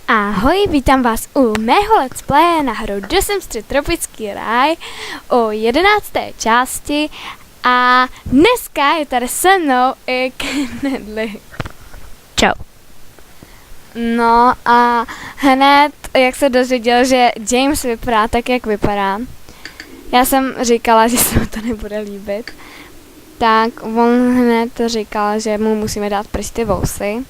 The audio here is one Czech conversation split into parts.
Ahoj, vítám vás u mého let's play na hru The Sims 3 Tropický ráj o 11. části a dneska je tady se mnou i Kennedy. Čau. No a hned, jak se dozvěděl, že James vypadá tak, jak vypadá, já jsem říkala, že se mu to nebude líbit, tak on hned říkal, že mu musíme dát pryč ty vousy.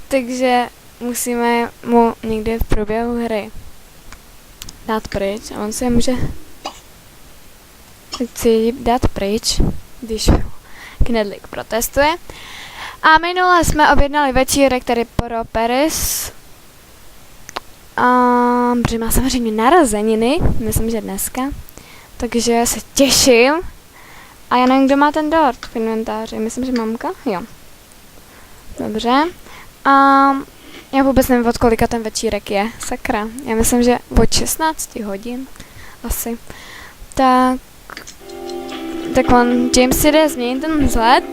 Takže musíme mu někdy v průběhu hry dát pryč a on si je může dát pryč, když Knedlik protestuje. A minule jsme objednali večírek tady pro Paris. Protože má samozřejmě narozeniny, myslím, že dneska. Takže se těším. A já nevím, kdo má ten dort v inventáři. Myslím, že mamka? Jo. Dobře. Já vůbec nevím, od kolika ten večírek je. Sakra. Já myslím, že od 16 hodin. Asi. Tak on, James si jde změnit ten vzhled.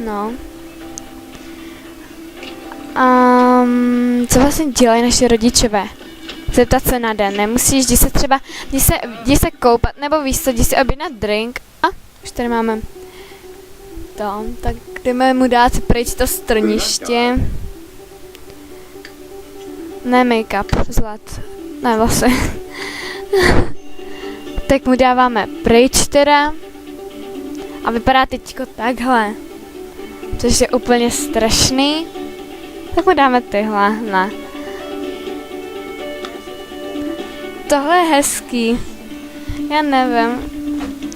No. Co vlastně dělají naši rodičové? Zeptat se na den, nemusíš, jdi se koupat, nebo víš co, jdi si objednat drink. Už tady máme to, tak jdeme mu dát pryč to strniště. Ne make-up, zlat, ne vlasy. Tak mu dáváme pryč teda. A vypadá teďko takhle. Což je úplně strašný. Tak mu dáme tyhle, ne. Tohle je hezký. Já nevím.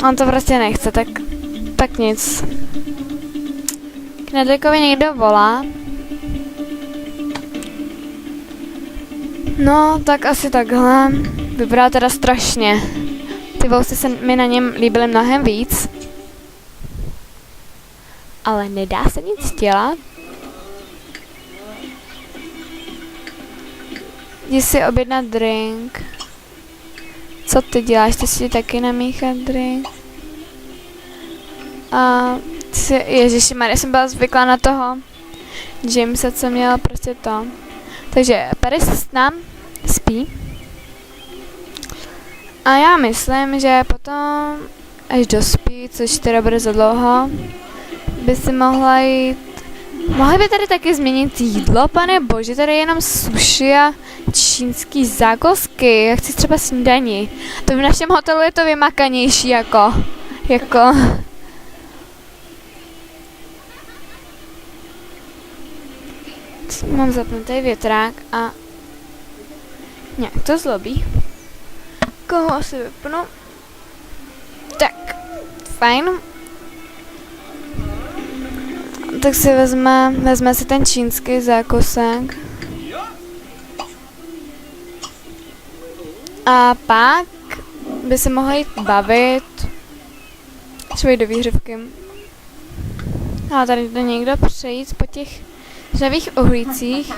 On to prostě nechce, tak nic. Knedlikovi někdo volá. No, tak asi takhle. Vypadá teda strašně. Ty vousy se mi na něm líbily mnohem víc. Ale nedá se nic dělat. Jdi si objednat drink. Co ty děláš? Ty si taky namíchat drink? Ježišimarja, jsem byla zvyklá na toho Jamesa, co měl prostě to. Takže Paris nám spí. A já myslím, že potom, až dospí, což teda bude za dlouho, by si mohla jít. Mohli by tady taky změnit jídlo, pane bože, tady je jenom sushi a čínský zákusky. Já chci třeba snídani. To v našem hotelu je to vymakanější jako. Mám zapnutý větrák a nějak to zlobí. Koho asi vypnu? Tak, fajn. Tak si vezme si ten čínský zákusek. A pak by se mohli jít bavit. Třeba jít do výhřevky. A tady jde někdo přejít po těch žavých uhlících.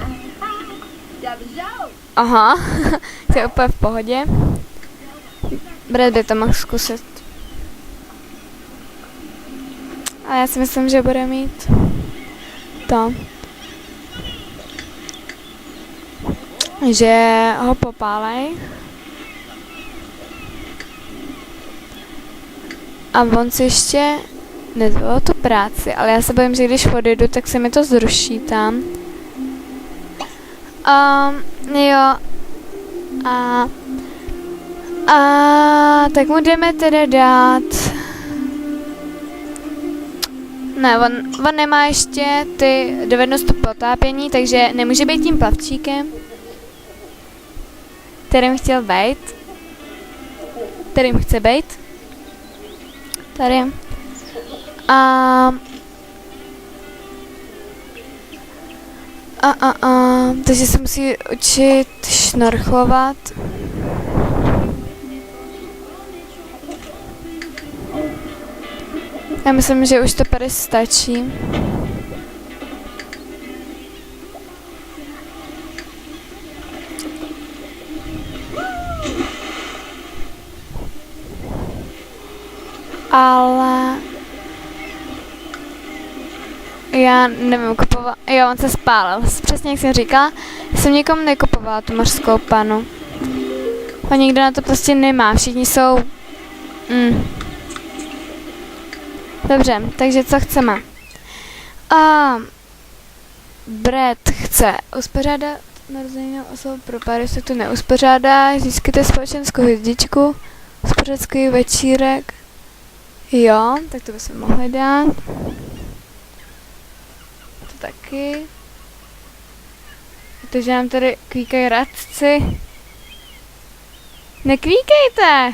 Aha, to je úplně v pohodě. Brad by to mohl zkusit. Ale já si myslím, že bude mít to, že ho popálej. A on si ještě nezvolil tu práci, ale já se bojím, že když odejdu, tak se mi to zruší tam. Jo. Tak mu jdeme teda dát. Ne, on nemá ještě ty dovednosti potápění, takže nemůže být tím plavčíkem, kterým chtěl být. Kterým chce být. Tady. Takže se musí učit šnorchlovat. Já myslím, že už to tady stačí. Ale já nevím, kupovala, jo, on se spálil, přesně jak jsem říkala, jsem nikomu nekupovala tu mořskou panu. A nikdo na to prostě nemá, všichni jsou... Dobře, takže co chceme? Brad chce uspořádat narozeninnou oslavu pro pár, jestli to neuspořádá, získejte společenskou hvězdičku, uspořádský večírek. Jo, tak to bychom mohli dát. To taky. Protože nám tady kvíkají radci. Nekvíkejte!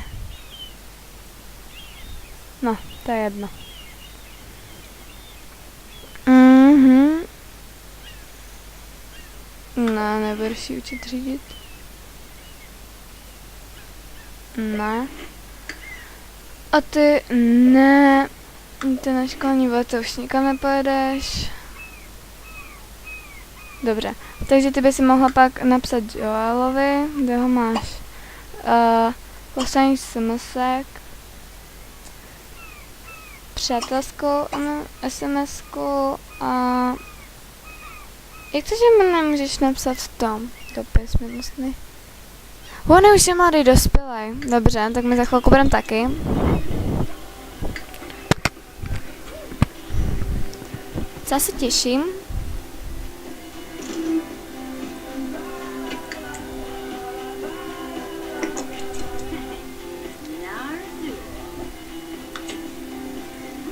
No, to je jedno. Ne, nebudeš si učit řídit. Ne. A ty, ne. Ty na školní to už nikam nepojedeš. Dobře, takže ty by si mohla pak napsat Joelovi, kde ho máš. Poslání SMS-ek. Přátelskou SMS-ku a... Jak to, že mi nemůžeš napsat v tom? Dopis minusný. On je už je mladý dospělej. Dobře, tak my za chvilku budeme taky. Já se těším.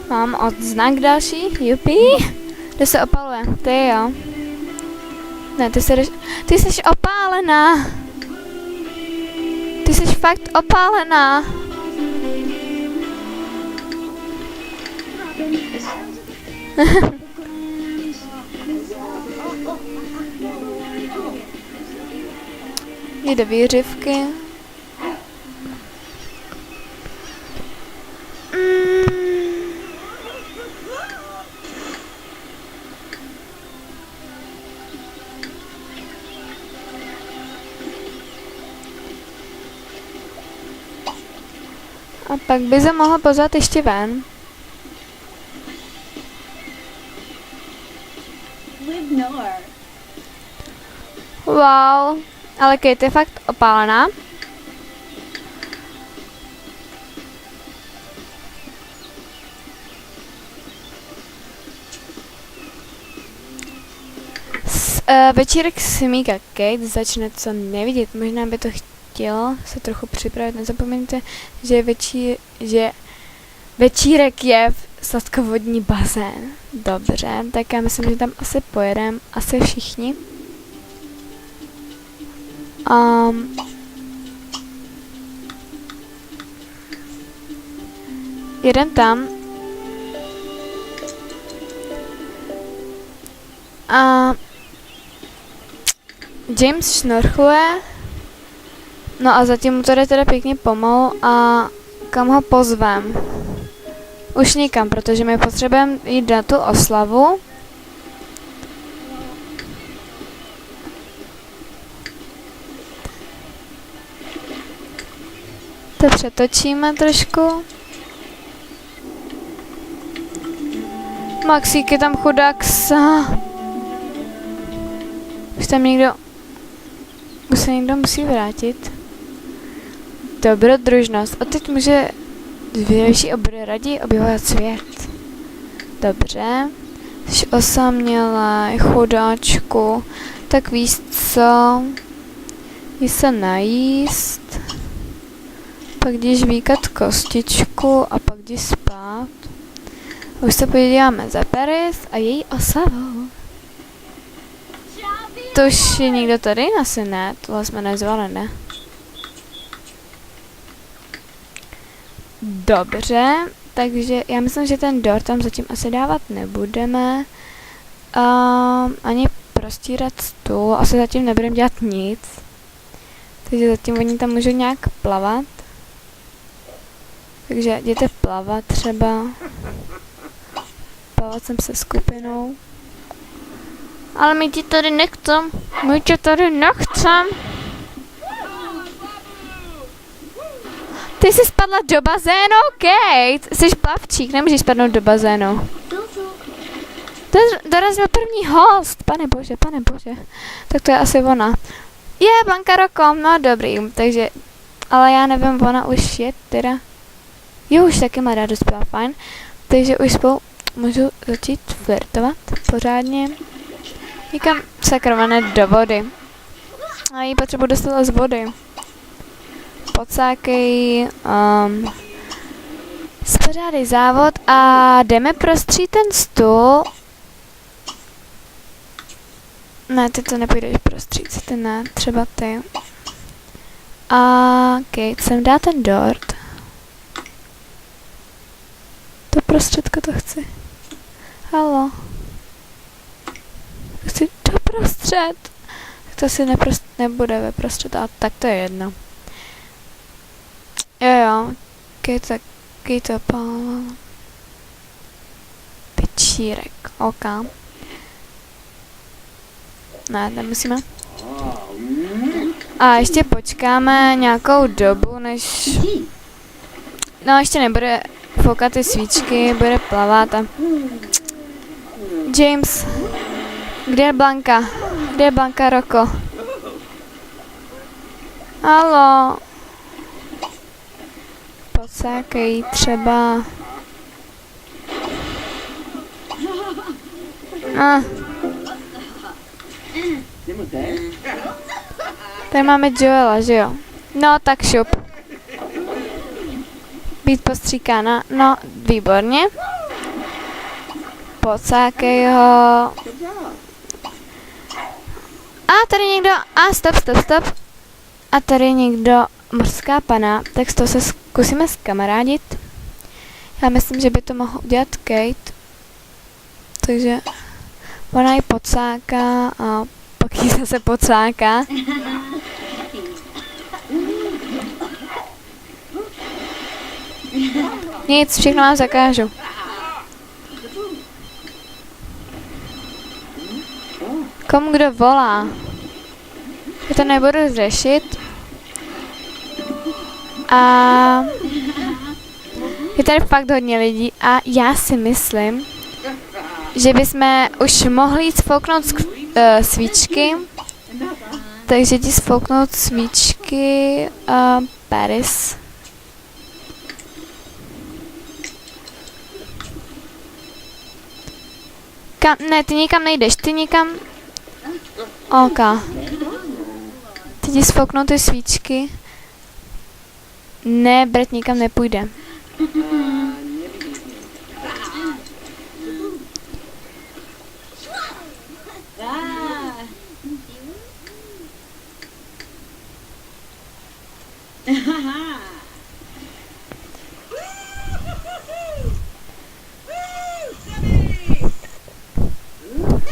Mám odznak další, jupi. Kde se opaluje? Ty jo. Ne, ty jsi opálená. Ty jsi fakt opálená. Jde výřivky. A pak by se mohla pozvat ještě ven. Wow, ale Kate je fakt opálená. Večírek Smíka Kate začne co nevidět, možná by to chtělo se trochu připravit, nezapomeňte, že večírek je v sladkovodní bazén. Dobře, tak já myslím, že tam asi pojedeme, asi všichni. Jeden tam. James šnorchluje. No a zatím mu to jde teda pěkně pomalu a kam ho pozvem? Už nikam, protože my potřebujeme jít na tu oslavu. To přetočíme trošku. Maxík je tam chudák Už tam už se někdo musí vrátit. Dobrodružnost. A teď může zvědější obory raději objevovat svět. Dobře. Jsi osamělá, chudáčku. Tak víš co? Jdi se najíst. Pak jdeš výkat kostičku a pak jdi spát. A už se podíváme za Paris a její oslavu. To už je někdo tady? Asi ne, tohle jsme nezvali, ne? Dobře, takže já myslím, že ten dort tam zatím asi dávat nebudeme. Ani prostírat stůl, asi zatím nebudeme dělat nic. Takže zatím oni tam můžou nějak plavat. Takže jděte plavat třeba. Plavat jsem se skupinou. Ale my ti tady nechcem. My tě tady nechcem. Ty jsi spadla do bazénu, Kate. Jsi plavčík, nemůžeš spadnout do bazénu. Dorazil první host, pane bože. Tak to je asi ona. Je, Blanka Roko, no dobrý, takže, ale já nevím, ona už je teda. Jo, už taky mladá dospěla, fajn. Takže už spolu můžu začít flirtovat pořádně. Někam sakrované do vody. A jí potřebuji dostat z vody. Pocákej, spořádej závod a jdeme prostřít ten stůl. Ne, ty to nepůjdeš prostřít, ty ne, třeba ty. A Kate, sem dá ten dort. Do prostředka to chci. Halo. Chci doprostřed. To si nebude ve prostřed, ale tak to je jedno. Jo. Kate to Pečírek. OK. Ne, nemusíme. A ještě počkáme nějakou dobu, než... No, ještě nebude foukat ty svíčky, bude plavat a... James, kde je Blanka? Kde je Blanka Roko? Halo. Pocákej třeba. Tady máme Joela, že jo? No, tak šup. Být postříkána. No, výborně. Pocákej ho. A tady někdo... Stop. A tady někdo... Mořská pana. Tak s tou se zkusíme zkamarádit. Já myslím, že by to mohl udělat Kate. Takže... Ona ji pocáká a pak ji zase pocáká. Nic, všechno vám zakážu. Komu kdo volá? Já to nebudu řešit. A je tady fakt hodně lidí a já si myslím, že bychom už mohli jít sfouknout svíčky. Takže ti sfouknout svíčky Paris. Ne, ty nikam nejdeš, ty nikam... OK. Ty ti sfouknout ty svíčky. Ne, Brett nikam nepůjde.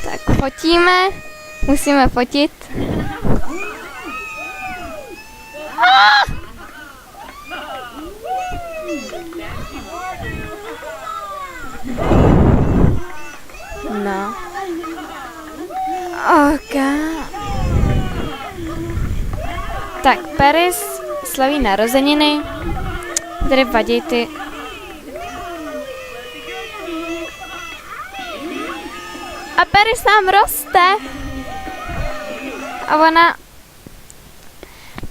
Tak fotíme, musíme fotit. No. OK. Tak, Paris slaví narozeniny. Tady vadí ty... A Paris nám roste. A ona...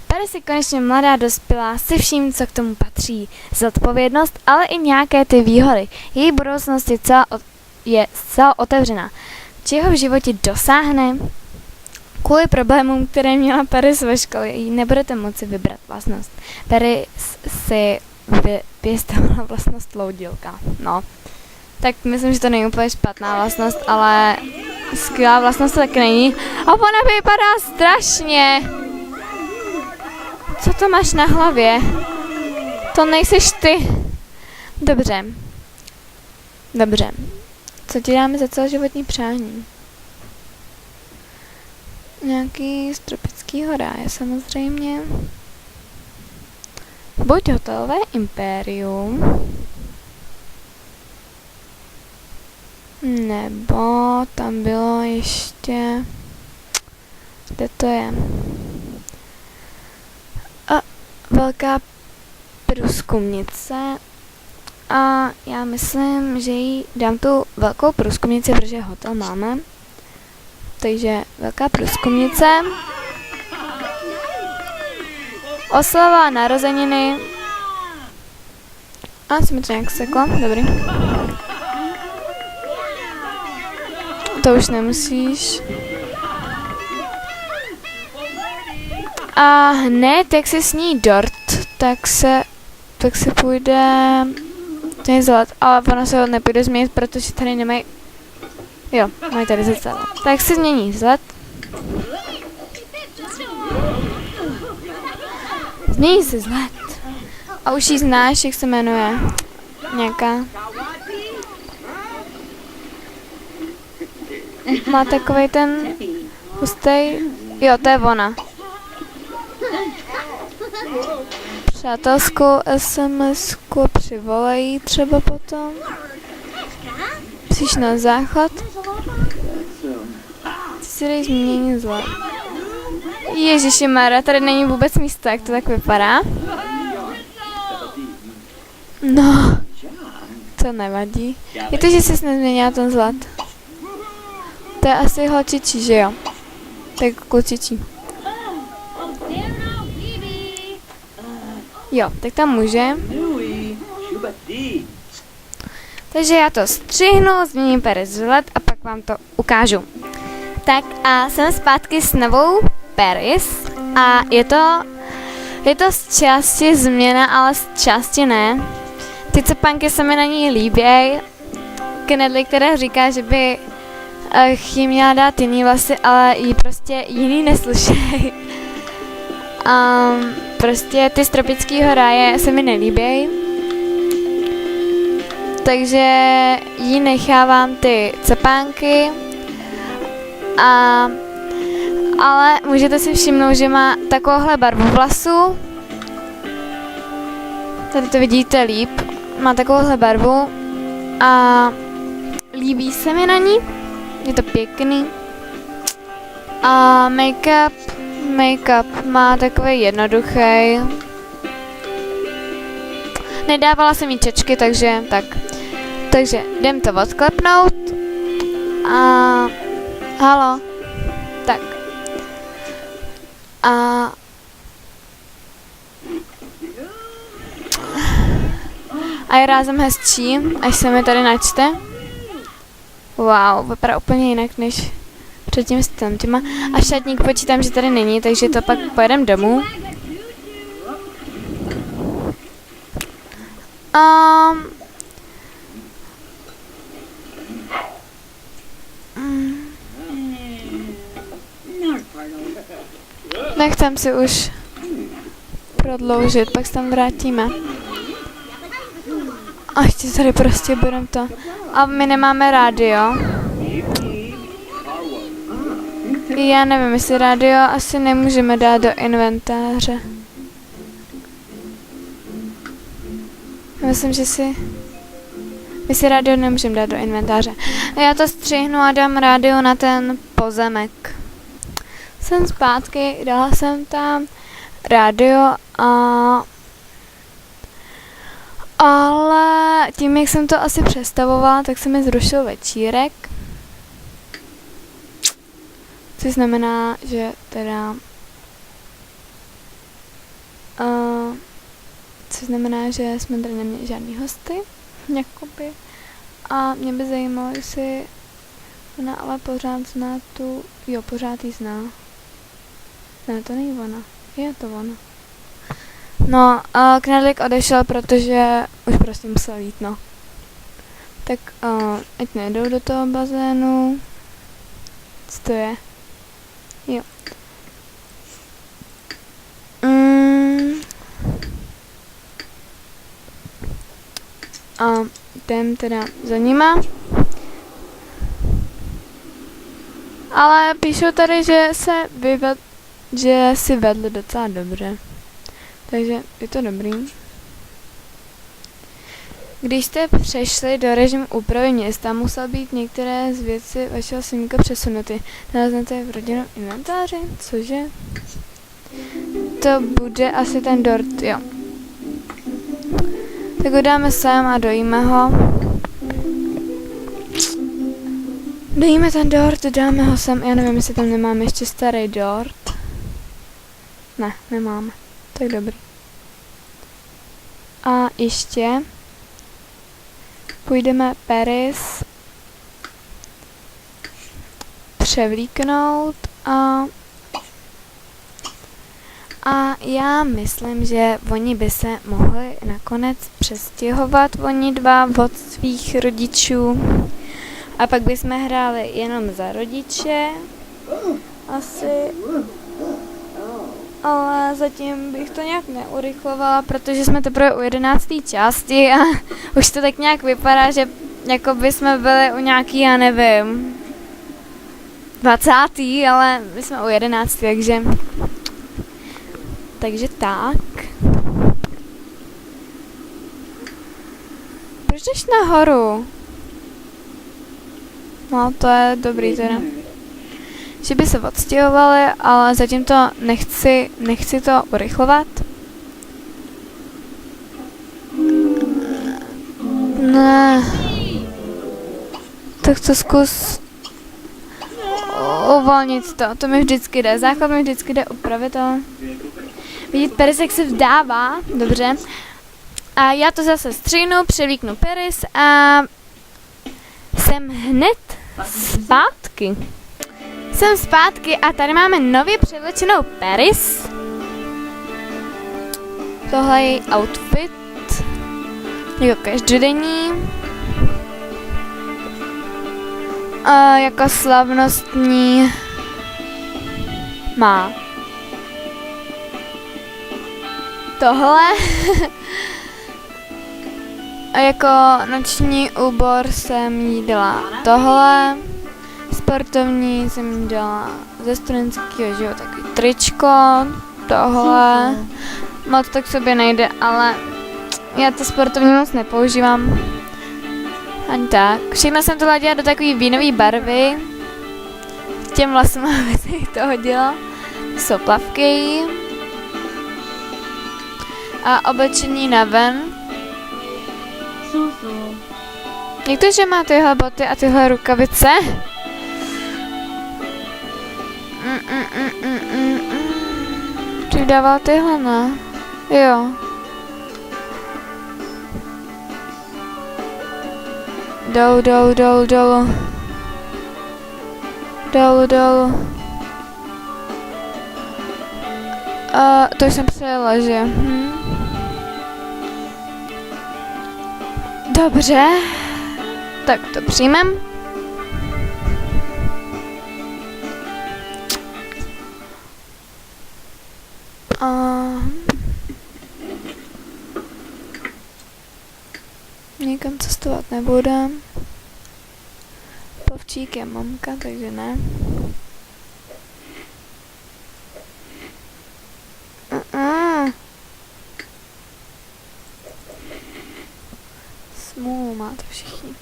Paris je konečně mladá dospělá se vším, co k tomu patří. Zodpovědnost, ale i nějaké ty výhody. Její budoucnost je zcela otevřená. Čeho v životě dosáhne? Kvůli problémům, které měla Paris ve škole, jí nebudete moci vybrat vlastnost. Paris si vypěstovala vlastnost loudilka. No. Tak myslím, že to není úplně špatná vlastnost, ale skvělá vlastnost to taky není. A ona vypadá strašně. Co to máš na hlavě? To nejseš ty. Dobře. Co ti dáme za celoživotní přání? Nějaký z tropického ráje samozřejmě. Buď hotelové impérium, nebo tam bylo ještě... Kde to je? A velká průzkumnice. A já myslím, že jí dám tu velkou průzkumnici, protože hotel máme. Takže velká průzkumnice. Oslava narozeniny. A se mi to nějak seklo, dobrý. To už nemusíš. A hned, jak si sní dort, tak se půjde ten zlat, ale ona se ho nepůjde změnit, protože tady nemají. Jo, mají tady zrcadlo. Tak se změní zlat. Změní se zlat. A už ji znáš, jak se jmenuje. Nějaká. Má takovej ten hustej. Jo, to je ona. Přátelskou SMS-ku přivolejí třeba potom. Musíš na záchod. Chci si dej změnit zlat. Ježišimara, tady není vůbec místo, jak to tak vypadá. No, to nevadí. Je to, že jsi nezměnila ten zlat. To je asi holčičí, že jo? Tak klučičí. Jo, tak tam může. Takže já to střihnu, změním pár zlat a pak vám to ukážu. Tak a jsem zpátky s novou Paris a je to z části změna, ale z části ne. Ty cepánky se mi na ní líběj. Knedli, která říká, že by jí měla dát jiný vlasy, ale jí prostě jiný neslušej. Prostě ty z tropického ráje se mi nelíběj. Takže jí nechávám ty cepánky. Ale můžete si všimnout, že má takovouhle barvu vlasů. Tady to vidíte líp. Má takovouhle barvu. A líbí se mi na ní. Je to pěkný. A make-up má takový jednoduchý. Nedávala jsem jí čečky, takže tak. Takže jdem to odklepnout. A halo. Tak. A je rázem hezčí, až se mi tady načte. Wow, vypadá úplně jinak než předtím s těma. A šatník počítám, že tady není, takže to pak pojedem domů. Nechcem si už prodloužit, pak se tam vrátíme. A ještě tady prostě budeme to. A my nemáme rádio. Já nevím, jestli rádio asi nemůžeme dát do inventáře. Myslím, že my si rádio nemůžeme dát do inventáře. A já to střihnu a dám rádio na ten pozemek. Jsem zpátky, dala jsem tam rádio ale tím, jak jsem to asi přestavovala, tak se mi zrušil večírek. Což znamená, že teda jsme tady neměli žádný hosty, jakoby. A mě by zajímalo, jestli ona ale pořád zná tu, jo, pořád ji zná. Ne, to není ona, je to ona. No, Knedlik odešel, protože už prostě musel jít, no. Tak ať nejdou do toho bazénu. Co to je? Jo. A jdem teda za nima. Ale píšou tady, že si vedli docela dobře. Takže je to dobrý. Když jste přešli do režimu úpravy města, musel být některé z věcí vašeho snímka přesunuty. Naleznete v rodinném inventáři, cože? To bude asi ten dort, jo. Tak ho dáme sem a dojíme ho. Dojíme ten dort, dáme ho sem. Já nevím, jestli tam nemáme ještě starý dort. Ne, nemáme. Tak dobrý. A ještě půjdeme Paris převlíknout a já myslím, že oni by se mohli nakonec přestěhovat, oni dva od svých rodičů. A pak bychom hráli jenom za rodiče. Asi. Ale zatím bych to nějak neurychlovala, protože jsme teprve u 11. části a už to tak nějak vypadá, že jako by jsme byli u nějaký, já nevím, 20. ale my jsme u 11. Takže tak. Proč jdeš nahoru? No, to je dobrý teda. Že by se odstěhovali, ale zatím to nechci to urychlovat. Ne. Tak to zkus uvolnit to. To mi vždycky jde. Základ mi vždycky jde upravit to. Vidět Paris, jak se vdává. Dobře. A já to zase stříhnu, převlíknu Paris a jsem hned zpátky. Jsem zpátky a tady máme nově převlečenou Paris. Tohle je její outfit. Jako každodenní. A jako slavnostní má tohle. A jako noční úbor jsem jí dala tohle. Sportovní jsem jí dala ze studentského, že jo, takový tričko, tohle. Moc to k sobě nejde, ale já to sportovní moc nepoužívám. Ani tak. Všechno jsem to ladila do takové vínové barvy. Těm vlasům aby se jich to hodilo. Jsou plavky. A oblečení na ven. Jak to, že má tyhle boty a tyhle rukavice? Dřív dával tyhle, ne? Jo. Dolů. To jsem přijela, že? Dobře. Tak to přijmem. Nikam cestovat nebudem. Povčík je mamka, takže ne. Smůlu máte všichni.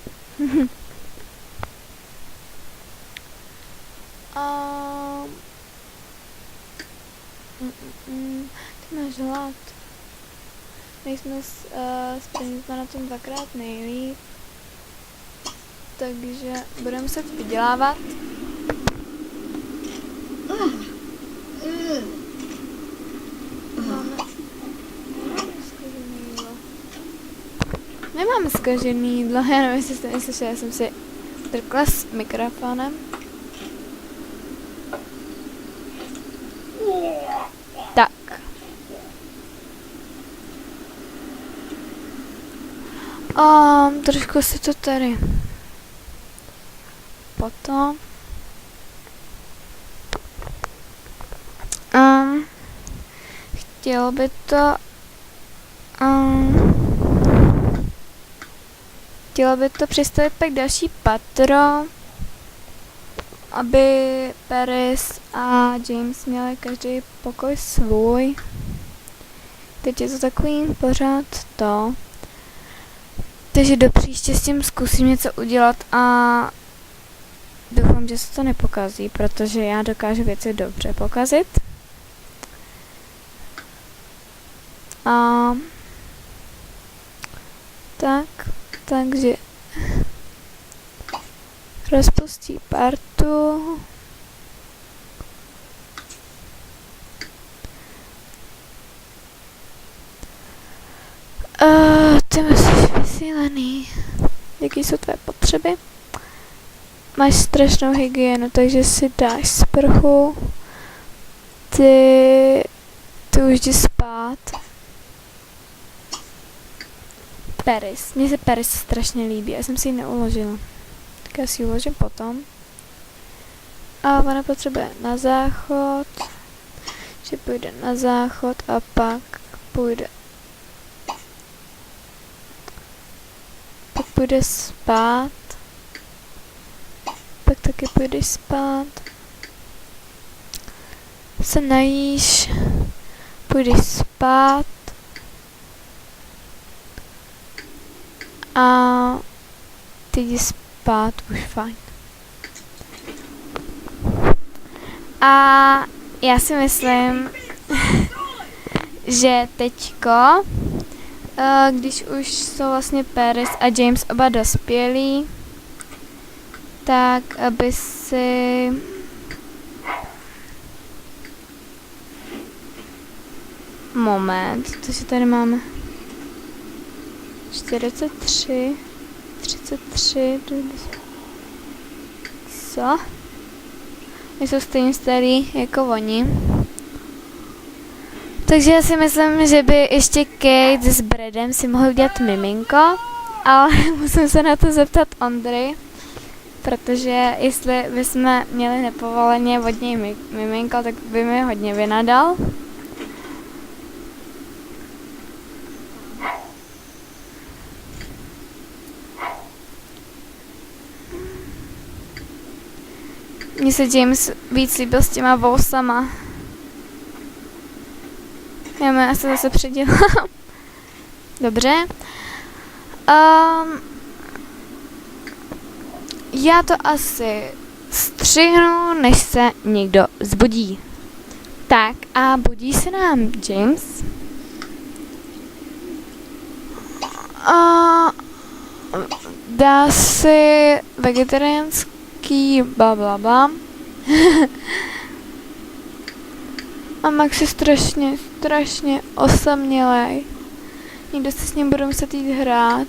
Ty máš hlad. Nejsme s penězma na tom dvakrát nejlíp. Takže budeme muset vydělávat. Nemáme zkažený jídlo. Já nevím, jestli jste neslyšeli, já jsem si drkla s mikrofonem. Tak. Trošku si to tady potom. Chtělo by to přistavit pak další patro, aby Paris a James měli každý pokoj svůj. Teď je to takový pořád to. Takže do příště s tím zkusím něco udělat a doufám, že se to nepokazí, protože já dokážu věci dobře pokazit. Takže rozpustí partu. Ty musíš vysílený. Jaký jsou tvé potřeby? Máš strašnou hygienu, takže si dáš sprchu. Ty už jdi spát. Paris. Mně se Paris strašně líbí, já jsem si ji neuložila. Tak já si ji uložím potom. A ona potřebuje na záchod. Že půjde na záchod a pak půjde spát. Pak taky půjdeš spát. Se najíš. Půjdeš spát. A ty jdi spát, už fajn. A já si myslím, že teďko, když už jsou vlastně Paris a James oba dospělí, tak aby si moment, to si tady máme 43, 33, co? Jsou stejně starý jako oni. Takže já si myslím, že by ještě Kate s Bradem si mohl udělat miminko, ale musím se na to zeptat Ondry, protože jestli bychom měli nepovoleně od něj miminko, tak by mi hodně vynadal. Mně se James víc líbil s těma vousama. Já se zase předělám. Dobře. Já to asi střihnu, než se někdo zbudí. Tak a budí se nám James. Dá si vegetariánský blablabla. A Max je strašně osamělej. Někdo se s ním bude muset jít hrát.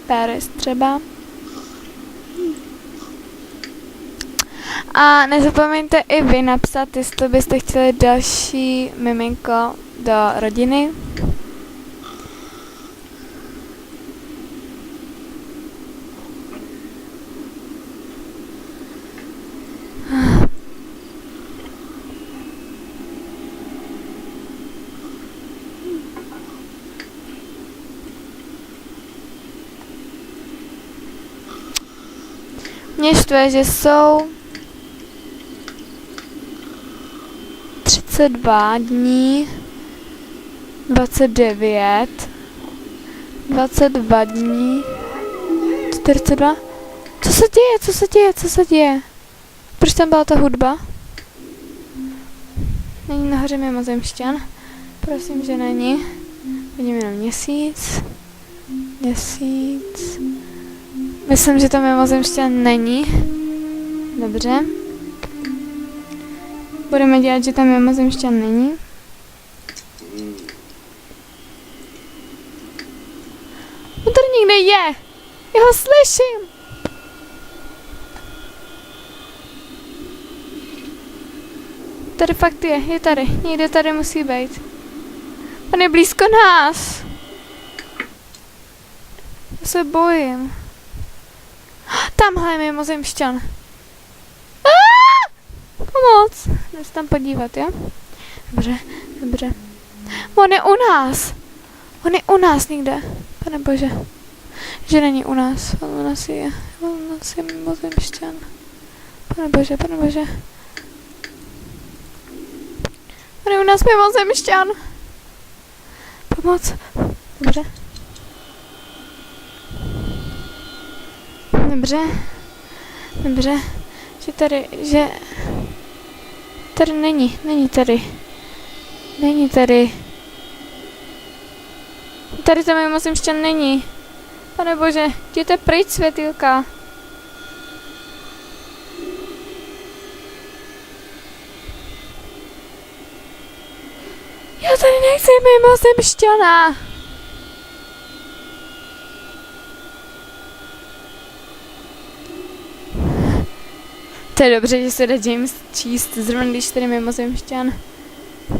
Paris třeba. A nezapomeňte i vy napsat, jestli byste chtěli další miminko do rodiny. Mě štve, že jsou 32 dní, 29, 22 dní, 42. Co se děje? Proč tam byla ta hudba? Není nahoře mimozemšťan? Prosím, že není. Vidím jenom měsíc. Myslím, že tam mimozemšťan není. Dobře. Budeme dělat, že tam mimozemšťan není. On tady někde je. Já ho slyším. Tady fakt je tady. Někde tady musí být. On je blízko nás. Já se bojím. Tamhle je mimozemšťan. Pomoc. Jdu se tam podívat, jo? Dobře. On je u nás někde. Pane bože. Že není u nás. On u nás je mimozemšťan. Pane bože. On je u nás mimozemšťan. Pomoc. Dobře. Že tady není tady. Tady to mimozemšťan není. Pane bože, jděte pryč, světýlka. Já tady nechci mimozemšťana. To je dobře, že se jde James číst, zrovna když tady mimozemšťan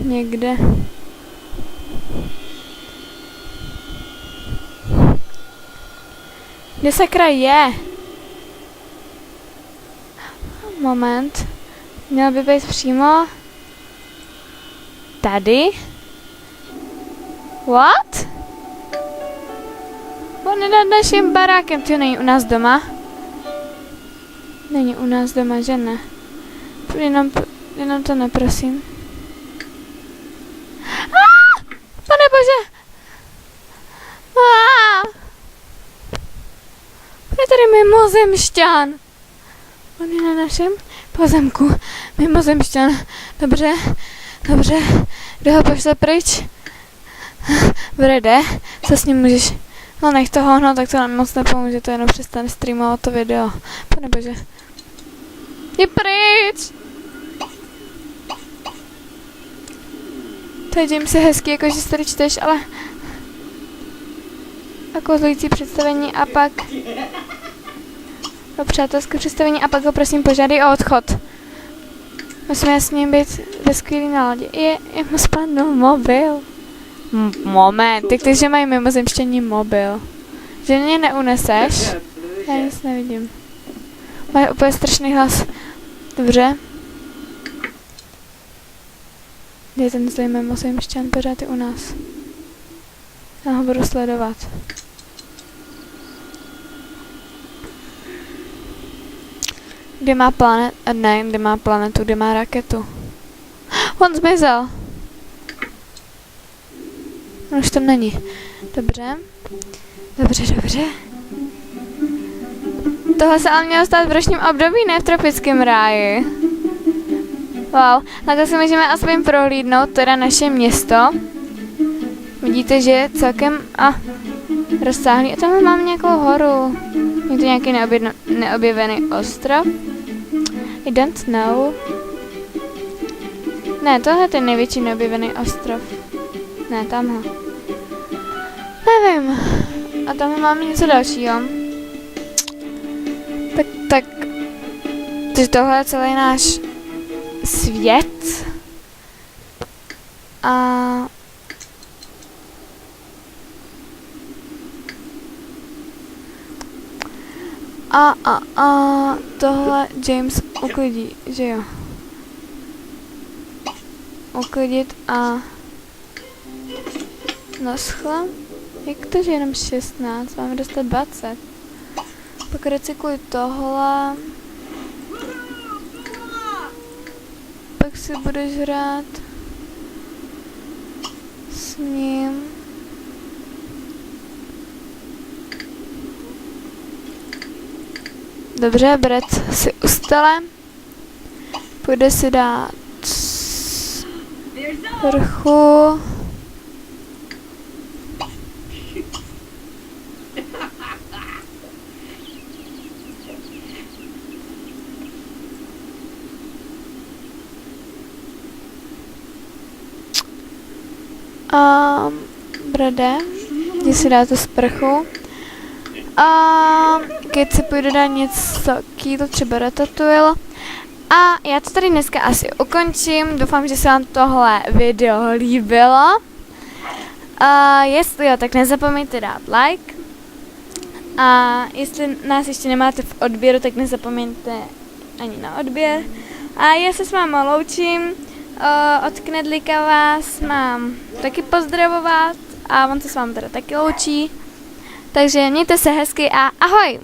někde. Kde sakra je? Moment. Měl by být přímo tady? What? On je nad naším barákem. Ty není u nás doma? Není u nás doma, že ne? Jenom to neprosím. Pane bože! Je tady mimozemšťan. On je na našem pozemku. Mimozemšťan. Dobře. Kdo ho pošle pryč? Vrede, co s ním můžeš? No nech toho, no tak to nám moc nepomůže, to jenom přestane streamovat to video. Pane bože. Je pryč! To je James je hezký, jakože si tady čteš, ale... A kozlující představení a pak... O přátelské představení a pak ho prosím požádej o odchod. Musíme s ním být ve skvělý náladě. Je mu spadnul mobil. Moment, ty že mají mimozemštění mobil. Že mě neuneseš? Já nic nevidím. Má úplně strašný hlas. Dobře. Kde je ten zlý mimozemšťan? Pořád je u nás. Já ho budu sledovat. Kde má planetu? Ne, kde má planetu, kde má raketu. On zmizel. On už tam není. Dobře. Tohle se ale mělo stát v ročním období, ne v tropickém ráji. Wow, tak si můžeme aspoň prohlídnout teda naše město. Vidíte, že je celkem rozsáhlý. A tam mám nějakou horu. Je to nějaký neobjevený ostrov? I don't know. Ne, tohle je ten největší neobjevený ostrov. Ne, tamhle. Nevím. A tam máme něco dalšího. Tak. Takže tohle je celý náš svět. A tohle James uklidí, že jo? Uklidit a naschle. Jak to, že jenom 16? Máme dostat 20. Pak recykluj tohle. Pak si budeš hrát s ním. Dobře, Brett si ustale. Půjde si dát vrchu. Brede, jdi si dát tu sprchu. Keď si půjdu dát něco kýlo, třeba Ratatouille. A já to tady dneska asi ukončím. Doufám, že se vám tohle video líbilo. Jestli jo, tak nezapomeňte dát like. A jestli nás ještě nemáte v odběru, tak nezapomeňte ani na odběr. A já se s vámi loučím. Od Knedlíka vás mám taky pozdravovat. A on se s vámi teda taky loučí. Takže mějte se hezky a ahoj!